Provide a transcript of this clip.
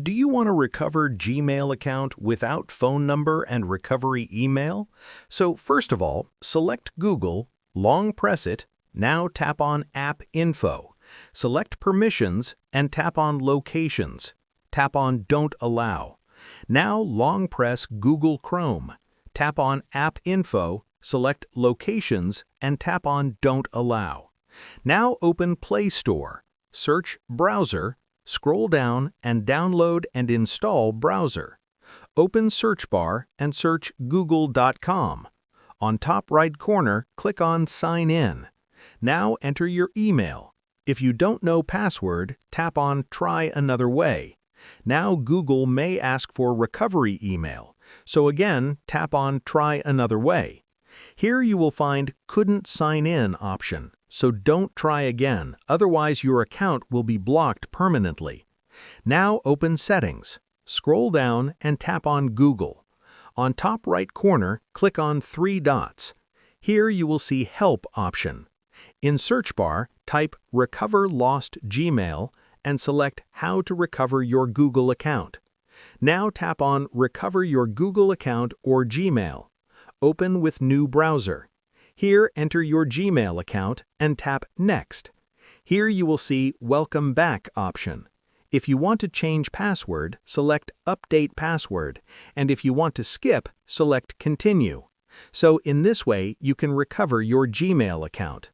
Do you want to recover Gmail account without phone number and recovery email? So first of all, select Google, long press it, now tap on App Info. Select Permissions and tap on Locations. Tap on Don't Allow. Now long press Google Chrome. Tap on App Info, select Locations and tap on Don't Allow. Now open Play Store. Search Browser. Scroll down and download and install Browser. Open Search Bar and search google.com. On top right corner, click on Sign In. Now enter your email. If you don't know password, tap on Try Another Way. Now Google may ask for recovery email, so again, tap on Try Another Way. Here you will find Couldn't Sign In option. So don't try again, otherwise your account will be blocked permanently. Now open Settings. Scroll down and tap on Google. On top right corner, click on three dots. Here you will see Help option. In search bar, type Recover Lost Gmail and select How to recover your Google account. Now tap on Recover your Google account or Gmail. Open with new browser. Here, enter your Gmail account and tap Next. Here you will see Welcome Back option. If you want to change password, select Update Password, and if you want to skip, select Continue. So in this way, you can recover your Gmail account.